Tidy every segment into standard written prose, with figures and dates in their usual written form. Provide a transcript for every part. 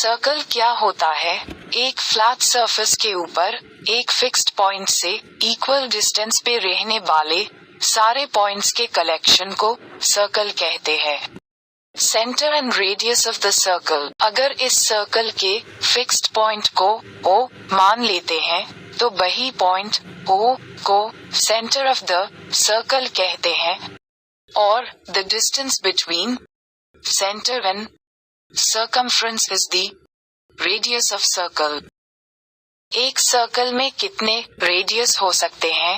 Circle क्या होता है? एक फ्लैट सरफेस के ऊपर एक फिक्स्ड पॉइंट से इक्वल डिस्टेंस पे रहने वाले सारे पॉइंट्स के कलेक्शन को सर्कल कहते हैं। Centre and radius of the circle. अगर इस सर्कल के फिक्स्ड पॉइंट को O मान लेते हैं तो वही पॉइंट O को सेंटर ऑफ द सर्कल कहते हैं और the distance between centre and circumference is the radius of circle। एक सर्कल में कितने रेडियस हो सकते हैं?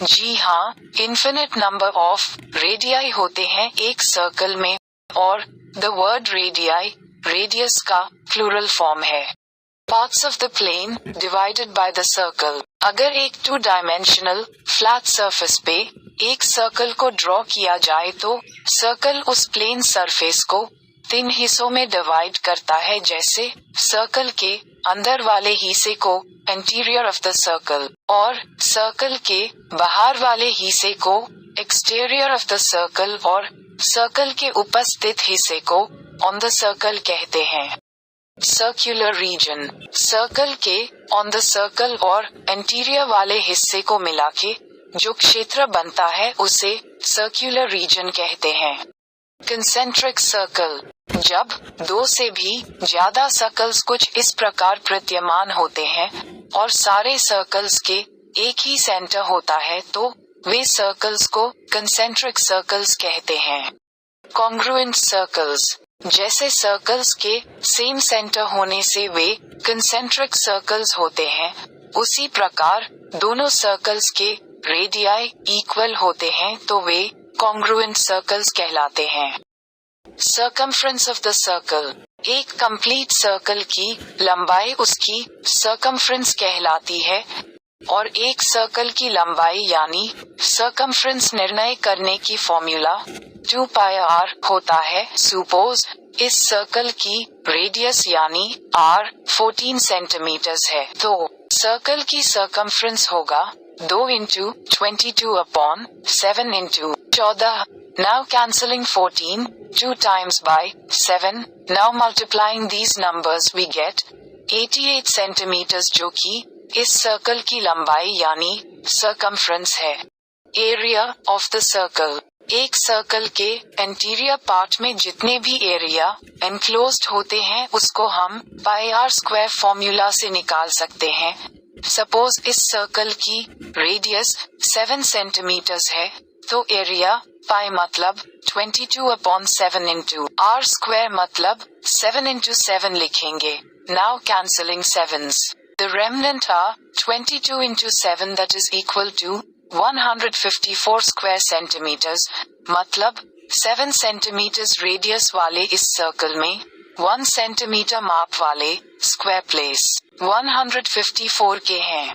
जी हाँ, इन्फिनिट नंबर ऑफ रेडियाई होते हैं एक सर्कल में और द वर्ड रेडियाई रेडियस का प्लूरल फॉर्म है। Parts of the plane divided by the circle. अगर एक 2 डायमेंशनल फ्लैट सरफेस पे एक सर्कल को ड्रॉ किया जाए तो सर्कल उस प्लेन सरफेस को 3 हिस्सों में डिवाइड करता है, जैसे सर्कल के अंदर वाले हिस्से को इंटीरियर ऑफ द सर्कल और सर्कल के बाहर वाले हिस्से को एक्सटीरियर ऑफ द सर्कल और सर्कल के उपस्थित हिस्से को ऑन द सर्कल कहते हैं। Circular region. सर्कल के ऑन द सर्कल और इंटीरियर वाले हिस्से को मिला के जो क्षेत्र बनता है उसे सर्कुलर रीजन कहते हैं। Concentric circle. जब 2 से भी ज्यादा सर्कल्स कुछ इस प्रकार प्रतीयमान होते हैं और सारे सर्कल्स के एक ही सेंटर होता है तो वे सर्कल्स को कंसेंट्रिक सर्कल्स कहते हैं। Congruent circles. जैसे सर्कल्स के सेम सेंटर होने से वे कंसेंट्रिक सर्कल्स होते हैं, उसी प्रकार दोनों सर्कल्स के रेडियाई इक्वल होते हैं तो वे कॉन्ग्रुएंट सर्कल्स कहलाते हैं। Circumference of the circle. एक कंप्लीट सर्कल की लंबाई उसकी सर्कमफ्रेंस कहलाती है और एक सर्कल की लंबाई यानी सर्कमफ्रेंस निर्णय करने की फॉर्मूला 2πr होता है। सपोज इस सर्कल की रेडियस यानी r 14 सेंटीमीटर्स है तो सर्कल की सर्कमफ्रेंस होगा 2 × 22/7 × 14। Now cancelling 14 2 times by 7. Now multiplying these numbers we get 88 centimeters जो कि इस सर्कल की लंबाई यानी circumference है। Area of the circle. एक सर्कल के इंटीरियर पार्ट में जितने भी एरिया एनक्लोज्ड होते हैं उसको हम πr² फॉर्मूला से निकाल सकते हैं। सपोज इस सर्कल की रेडियस 7 सेंटीमीटर्स है तो एरिया पाई मतलब 22/7 × r² मतलब 7 × 7 लिखेंगे। Now cancelling sevens. The remnant are 22 × 7 that is equal to 154 square centimeters, मतलब 7 सेंटीमीटर्स रेडियस वाले इस सर्कल में 1 सेंटीमीटर माप वाले स्क्वायर प्लेस 154 के हैं।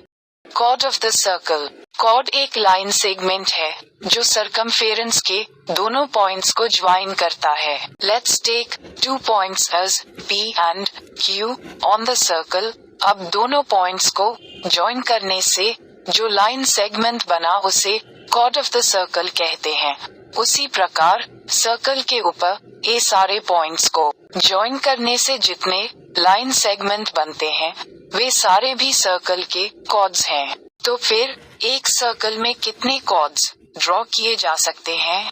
Chord of the circle. Chord एक लाइन सेगमेंट है जो सरकमफेरेंस के दोनों पॉइंट्स को ज्वाइन करता है। Let's take 2 points as P and Q on the circle. अब दोनों पॉइंट्स को ज्वाइन करने से जो लाइन सेगमेंट बना उसे कॉर्ड ऑफ द सर्कल कहते हैं। उसी प्रकार सर्कल के ऊपर ये सारे पॉइंट्स को ज्वाइन करने से जितने लाइन सेगमेंट बनते हैं वे सारे भी सर्कल के कॉर्ड्स हैं। तो फिर एक सर्कल में कितने कॉर्ड्स ड्रॉ किए जा सकते हैं?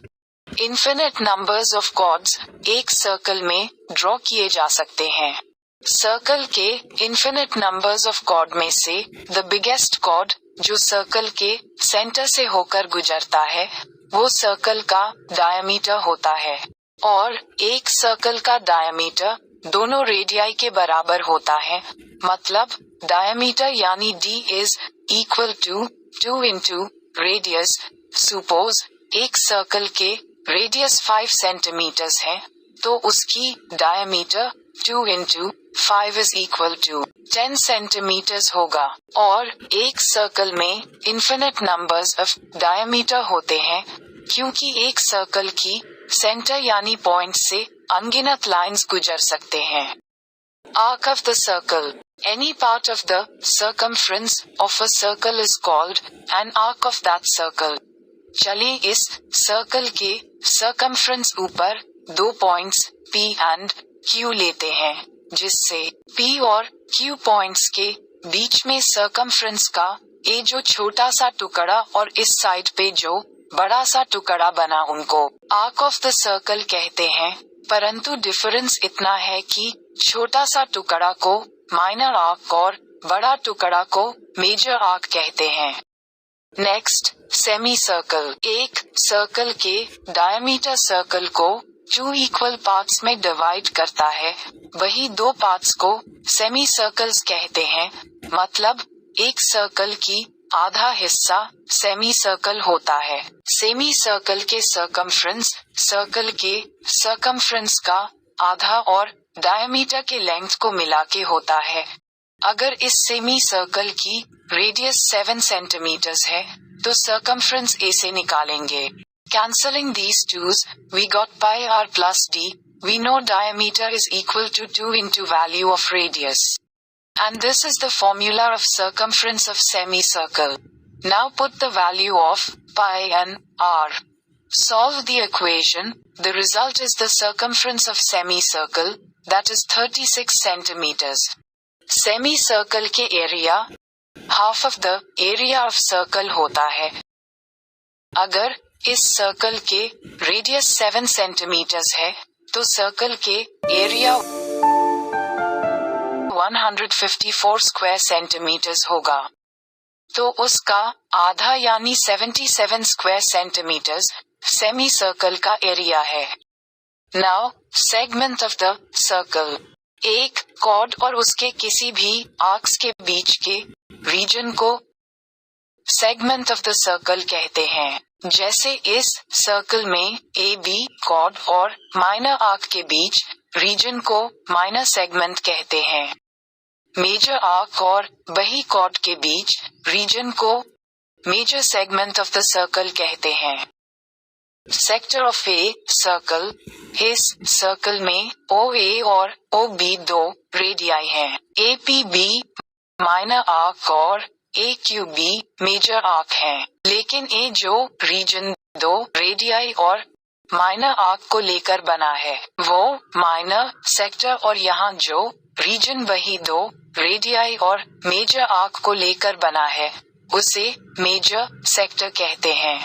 इन्फिनिट नंबर्स ऑफ कॉर्ड्स एक सर्कल में ड्रॉ किए जा सकते हैं। सर्कल के इन्फिनिट नंबर्स ऑफ कॉर्ड में से द बिगेस्ट कॉर्ड जो सर्कल के सेंटर से होकर गुजरता है वो सर्कल का डायमीटर होता है और एक सर्कल का डायमीटर दोनों रेडियाई के बराबर होता है। मतलब डायमीटर यानी d is equal to 2 × radius. Suppose एक सर्कल के रेडियस 5 सेंटीमीटर्स है तो उसकी diameter 2 × 5 is equal to 10 centimetres होगा। और एक सर्कल में इन्फिनिट नंबर्स ऑफ डायमीटर होते हैं क्योंकि एक सर्कल की सेंटर यानी पॉइंट से अनगिनत लाइंस गुजर सकते हैं। Arc of the circle. Any part of the circumference of a circle is called an arc of that circle. चलिए इस सर्कल के circumference ऊपर 2 पॉइंट्स P and Q लेते हैं। जिससे P और Q पॉइंट्स के बीच में सर्कमफ्रेंस का ए जो छोटा सा टुकड़ा और इस साइड पे जो बड़ा सा टुकड़ा बना उनको आर्क ऑफ द सर्कल कहते हैं, परंतु डिफरेंस इतना है कि छोटा सा टुकड़ा को माइनर आर्क और बड़ा टुकड़ा को मेजर आर्क कहते हैं। Next, semi circle. एक सर्कल के डायमीटर सर्कल को 2 इक्वल पार्ट्स में डिवाइड करता है, वही 2 पार्ट्स को सेमी सर्कल्स कहते हैं। मतलब एक सर्कल की आधा हिस्सा सेमी सर्कल होता है। सेमी सर्कल के सर्कमफ्रेंस का आधा और डायमीटर के लेंथ को मिला के होता है। अगर इस सेमी सर्कल की रेडियस 7 सेंटीमीटर्स है तो सर्कमफ्रेंस ए से निकालेंगे। Cancelling these 2's, we got pi r plus d. We know diameter is equal to 2 into value of radius. And this is the formula of circumference of semicircle. Now put the value of pi and r. Solve the equation. The result is the circumference of semicircle, that is 36 centimeters. Semicircle के area half of the area of circle होता है। अगर इस circle के radius 7 centimetres है तो circle के area 154 square centimetres होगा। तो उसका आधा यानी 77 स्क्वायर सेंटीमीटर्स सेमी सर्कल का एरिया है। Now segment of the circle. एक कॉर्ड और उसके किसी भी आर्क्स के बीच के रीजन को सेगमेंट ऑफ द सर्कल कहते हैं। जैसे इस सर्कल में ए बी कॉर्ड और माइनर आर्क के बीच रीजन को माइनर सेगमेंट कहते हैं। मेजर आर्क और वही कॉर्ड के बीच रीजन को major segment of the circle कहते हैं। Sector of a circle. इस सर्कल में ओ ए और ओ बी 2 रेडियाई हैं। A P B minor arc और A Q B major arc है। लेकिन ए जो रीजन 2 रेडियाई और माइनर आर्क को लेकर बना है वो माइनर सेक्टर, और यहाँ जो रीजन वही 2 रेडियाई और मेजर आर्क को लेकर बना है उसे मेजर सेक्टर कहते हैं।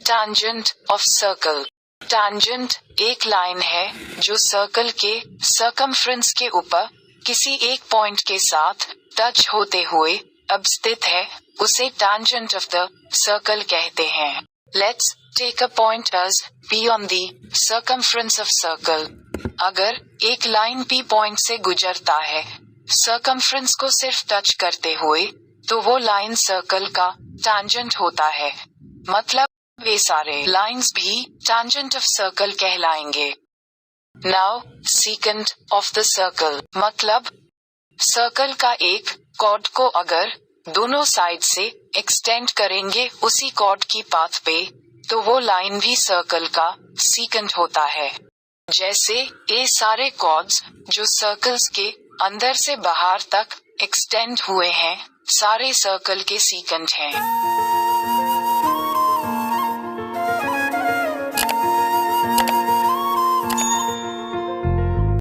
Tangent of circle. टैंजेंट एक लाइन है जो सर्कल के सर्कमफ्रेंस के ऊपर किसी एक पॉइंट के साथ टच होते हुए अब स्थित है, उसे टैंजेंट ऑफ द सर्कल कहते हैं। Let's take a point as P on the circumference of circle. अगर एक लाइन P पॉइंट से गुजरता है सर्कमफ्रेंस को सिर्फ टच करते हुए, तो वो लाइन सर्कल का टैंजेंट होता है। मतलब वे सारे लाइंस भी टैंजेंट ऑफ सर्कल कहलाएंगे। Now secant of the circle. मतलब सर्कल का एक कॉर्ड को अगर दोनों साइड से एक्सटेंड करेंगे उसी कॉर्ड की पाथ पे, तो वो लाइन भी सर्कल का सीकेंट होता है। जैसे ये सारे कॉर्ड्स जो सर्कल्स के अंदर से बाहर तक एक्सटेंड हुए हैं सारे सर्कल के सीकेंट हैं।